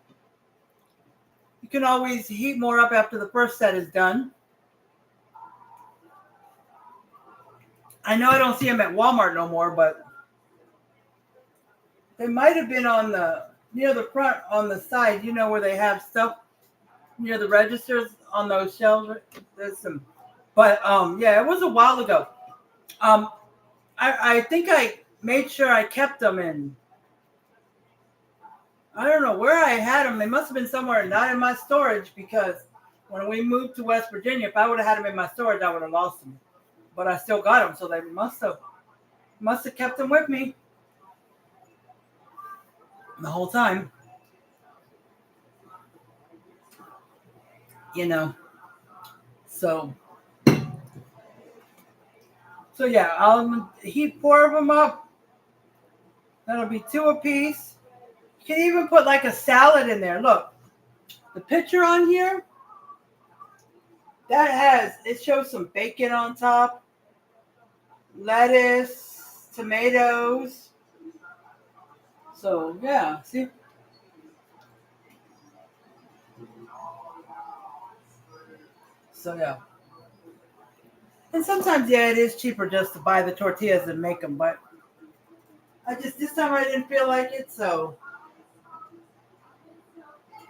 you can always heat more up after the first set is done. I know I don't see them at Walmart no more, but they might have been on near the front on the side, where they have stuff near the registers on those shelves. There's some, but yeah, it was a while ago. I think I made sure I kept them in. I don't know where I had them. They must have been somewhere not in my storage, because when we moved to West Virginia, if I would have had them in my storage, I would have lost them. But I still got them, so they must have kept them with me the whole time. So yeah, I'll heat 4 of them up. That'll be 2 apiece. You can even put like a salad in there. Look, the picture on here, it shows some bacon on top, lettuce, tomatoes. So yeah, see? So yeah. And sometimes, yeah, it is cheaper just to buy the tortillas and make them, but this time I didn't feel like it, so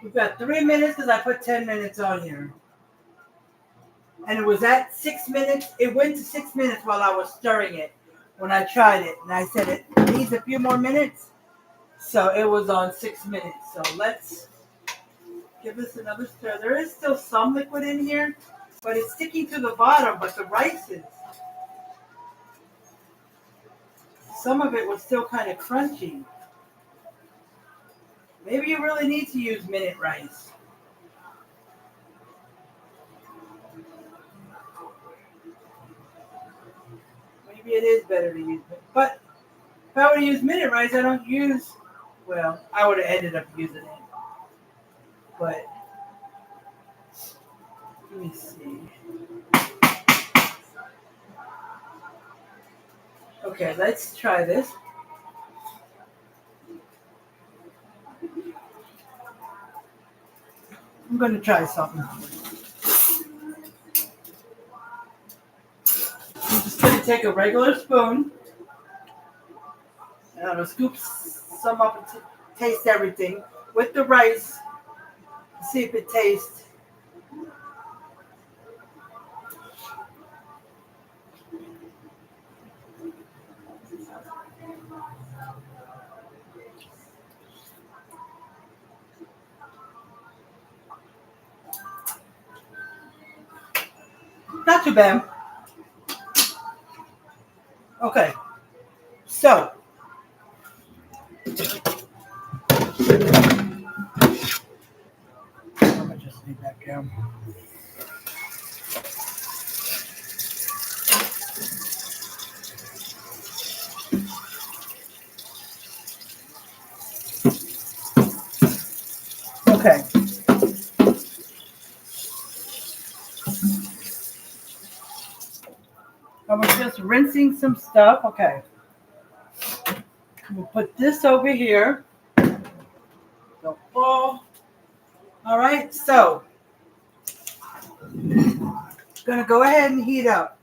we've got 3 minutes because I put 10 minutes on here. And it was at 6 minutes. It went to 6 minutes while I was stirring it when I tried it. And I said it needs a few more minutes. So it was on 6 minutes. So let's give this another stir. There is still some liquid in here, but it's sticking to the bottom. But the rice is. Some of it was still kind of crunchy. Maybe you really need to use minute rice. Maybe it is better to use it. But if I were to use minute rice, I don't use, well, I would have ended up using it. But, let me see. Okay, let's try this. I'm going to try something. I'm just going to take a regular spoon, and I'm going to scoop some up and taste everything with the rice. See if it tastes. Not too bad. Okay. So, I'm gonna just leave that down. Okay. I was just rinsing some stuff. Okay. We'll put this over here. Don't fall. All right. So, gonna go ahead and heat up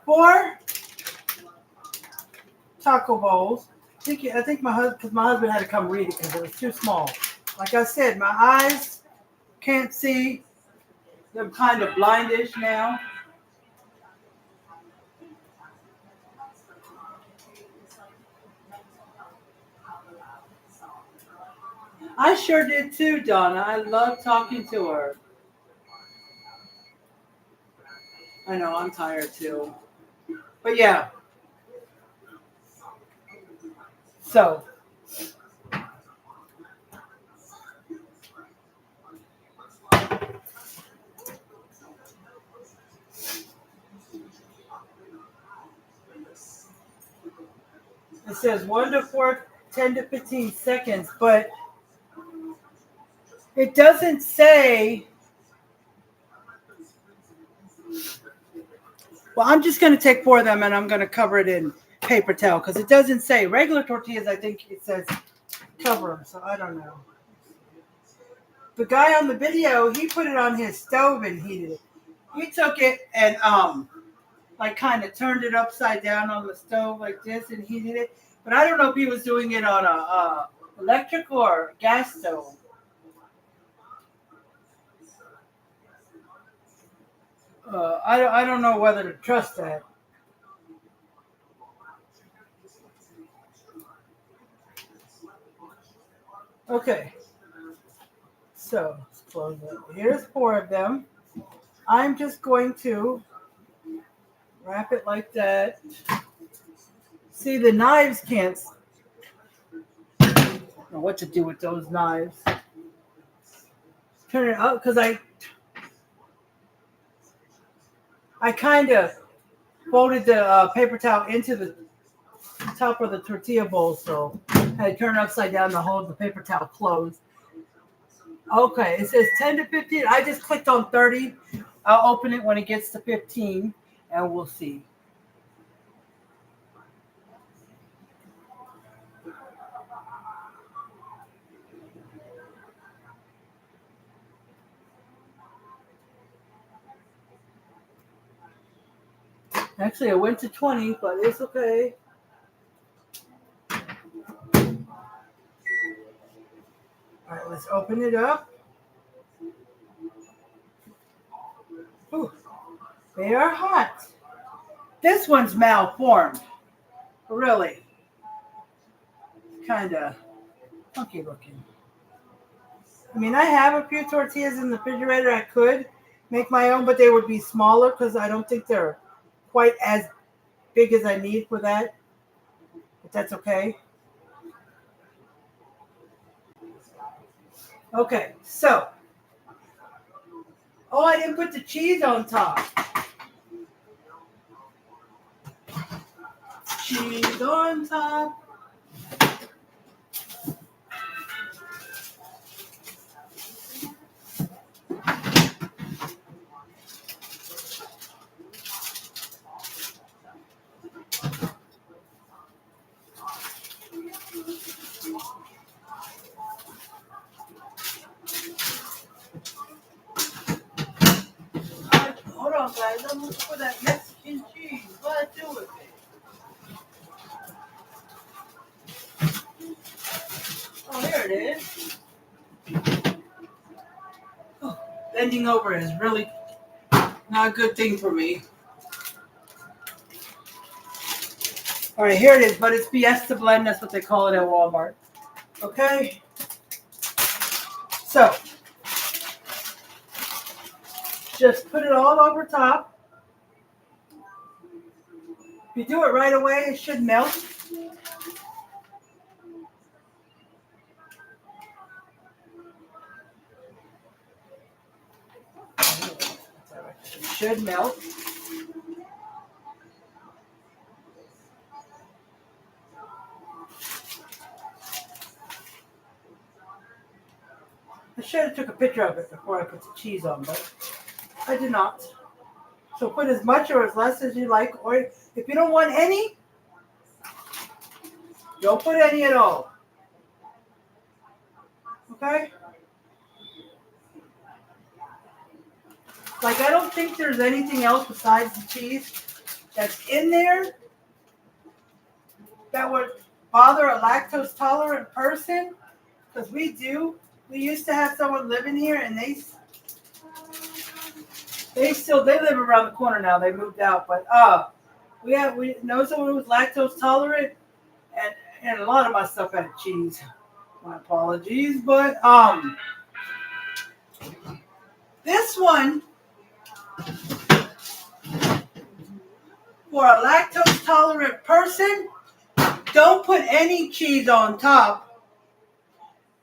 4 taco bowls. I think my husband had to come read it because it was too small. Like I said, my eyes can't see. They're kind of blindish now. I sure did too, Donna. I love talking to her. I know, I'm tired too. But yeah. So. It says 1 to 4, 10 to 15 seconds, but it doesn't say. Well, I'm just going to take 4 of them and I'm going to cover it in paper towel because it doesn't say regular tortillas. I think it says cover them, so I don't know. The guy on the video, he put it on his stove and heated it. He took it and like kind of turned it upside down on the stove like this and heated it. But I don't know if he was doing it on a electric or gas stove. I don't know whether to trust that. Okay. So let's close it. Here's 4 of them. I'm just going to wrap it like that. See, the knives can't. I don't know what to do with those knives. Turn it up because I kind of folded the paper towel into the top of the tortilla bowl, so I had to turn it upside down to hold the paper towel closed. Okay, it says 10 to 15. I just clicked on 30. I'll open it when it gets to 15, and we'll see. Actually, I went to 20, but it's okay. All right, let's open it up. Ooh, they are hot. This one's malformed. Really. Kind of funky looking. I mean, I have a few tortillas in the refrigerator. I could make my own, but they would be smaller because I don't think they're quite as big as I need for that. But that's okay. Okay, so. Oh, I didn't put the cheese on top. Cheese on top. Hold on, guys. I'm looking for that Mexican cheese. What do I do with it? Oh, here it is. Oh, bending over is really not a good thing for me. All right, here it is, but it's Fiesta Blend. That's what they call it at Walmart. Okay. So, just put it all over top. If you do it right away, it should melt. It should melt. I should have took a picture of it before I put the cheese on, but I did not. So put as much or as less as you like, or if you don't want any, don't put any at all. Okay? Like, I don't think there's anything else besides the cheese that's in there that would bother a lactose tolerant person. Because we do. We used to have someone living here, and they live around the corner now. They moved out, but we know someone who was lactose tolerant, and a lot of my stuff had cheese. My apologies, but this one for a lactose tolerant person, don't put any cheese on top.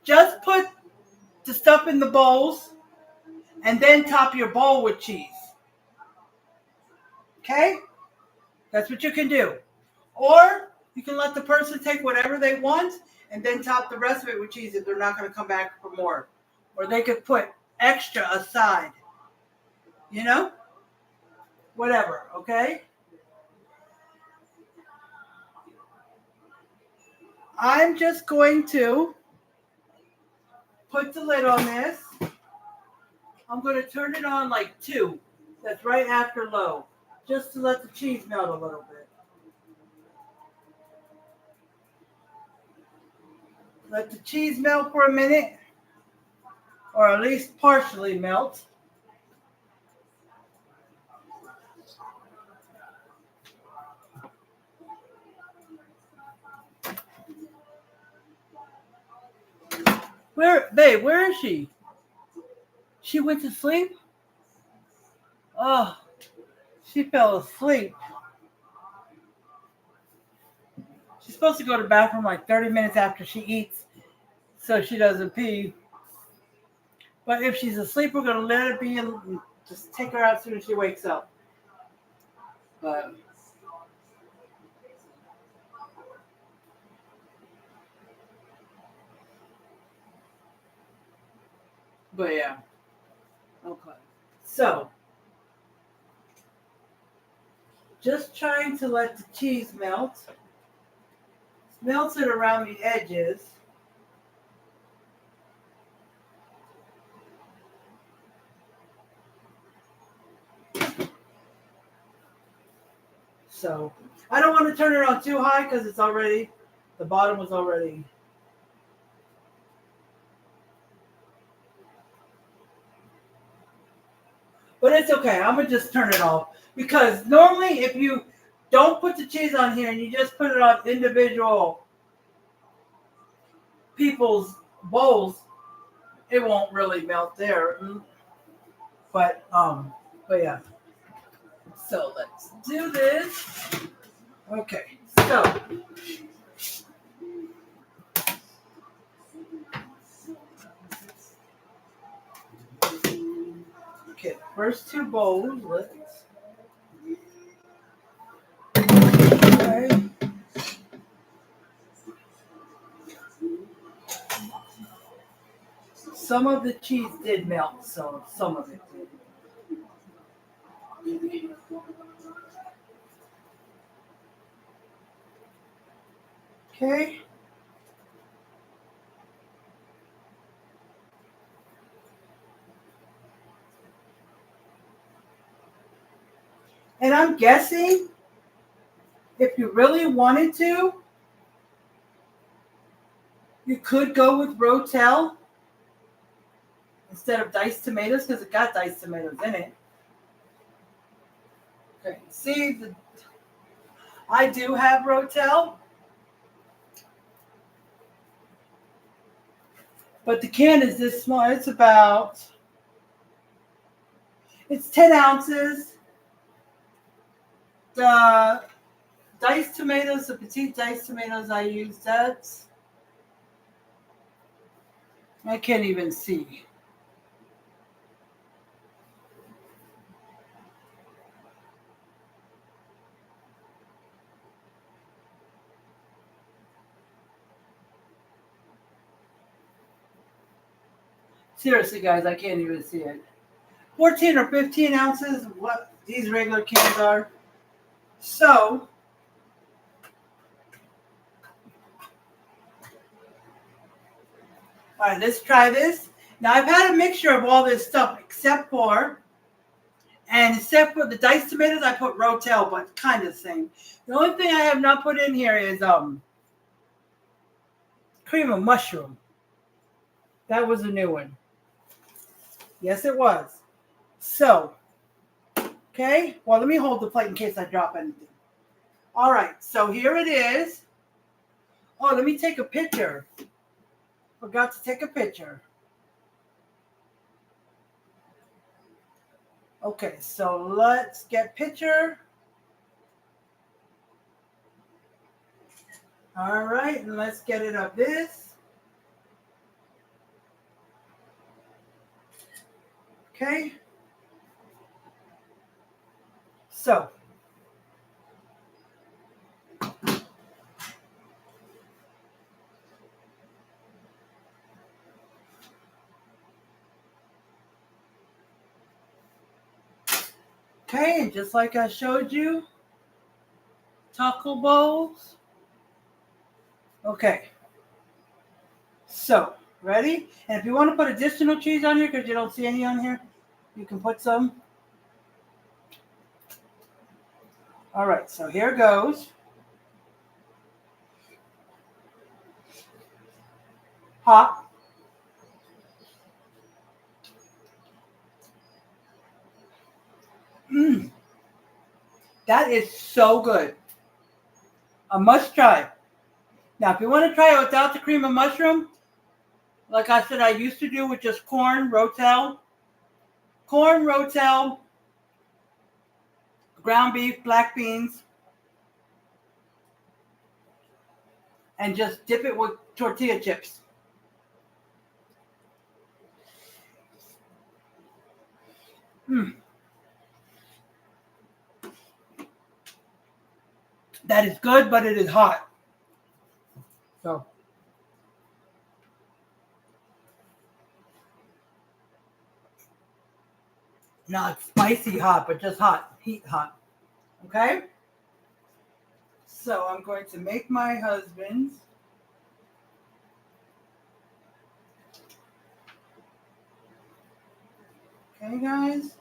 Just put the stuff in the bowls, and then top your bowl with cheese. Okay? That's what you can do. Or you can let the person take whatever they want and then top the rest of it with cheese if they're not going to come back for more. Or they could put extra aside. You know? Whatever, okay? I'm just going to put the lid on this. I'm going to turn it on like 2. That's right after low. Just to let the cheese melt a little bit. Let the cheese melt for a minute. Or at least partially melt. Where is she? She went to sleep? Oh, she fell asleep. She's supposed to go to the bathroom like 30 minutes after she eats so she doesn't pee. But if she's asleep, we're going to let her be and just take her out as soon as she wakes up. But yeah. Okay. So, just trying to let the cheese melt. Melts it around the edges. So, I don't want to turn it on too high because the bottom was already. But it's okay. I'm going to just turn it off. Because normally if you don't put the cheese on here and you just put it on individual people's bowls, it won't really melt there. But yeah. So let's do this. Okay. So okay, first 2 bowls, let's okay. Some of the cheese did melt, so some of it did. Okay. And I'm guessing if you really wanted to, you could go with Rotel instead of diced tomatoes because it got diced tomatoes in it. Okay, see, I do have Rotel, but the can is this small. It's 10 ounces. The diced tomatoes, the petite diced tomatoes I use, I can't even see. Seriously, guys, I can't even see it. 14 or 15 ounces, what these regular cans are. So, all right, let's try this. Now, I've had a mixture of all this stuff except for the diced tomatoes, I put Rotel, but kind of the same. The only thing I have not put in here is cream of mushroom. That was a new one. Yes, it was. So, okay. Well, let me hold the plate in case I drop anything. All right. So here it is. Oh, let me take a picture. Forgot to take a picture. Okay. So let's get picture. All right. And let's get it of this. Okay. So. Okay, and just like I showed you, taco bowls. Okay. So, ready? And if you want to put additional cheese on here, because you don't see any on here, you can put some. All right, so here goes. Hot. Mmm. That is so good. A must try. Now, if you want to try it without the cream of mushroom, like I said, I used to do with just corn, rotel, ground beef, black beans, and just dip it with tortilla chips. Mmm. That is good, but it is hot. So. Not spicy hot, but just hot, heat hot. Okay? So I'm going to make my husband's. Okay, guys?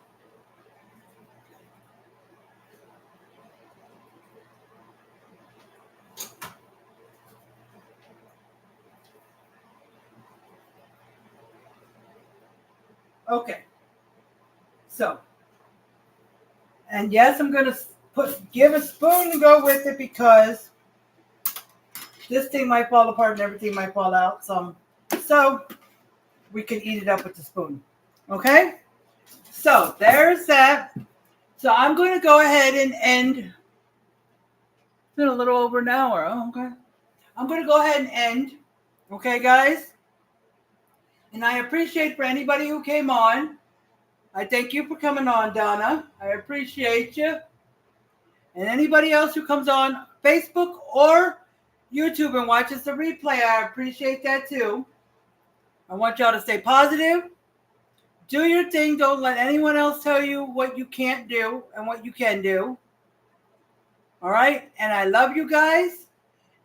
Okay. So, and yes, I'm going to give a spoon to go with it because this thing might fall apart and everything might fall out. So we can eat it up with the spoon. Okay? So there's that. So I'm going to go ahead and end. It's been a little over an hour. Oh, okay. I'm going to go ahead and end. Okay, guys? And I appreciate for anybody who came on. I thank you for coming on, Donna. I appreciate you. And anybody else who comes on Facebook or YouTube and watches the replay, I appreciate that too. I want y'all to stay positive. Do your thing. Don't let anyone else tell you what you can't do and what you can do. All right? And I love you guys.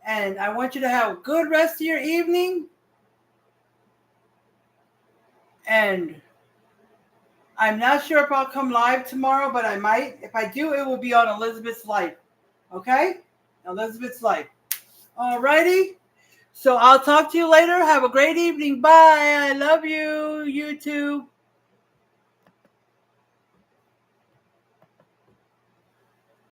And I want you to have a good rest of your evening. And I'm not sure if I'll come live tomorrow, but I might. If I do, it will be on Elizabeth's Life. Okay? Elizabeth's Life. All righty. So I'll talk to you later. Have a great evening. Bye. I love you, YouTube.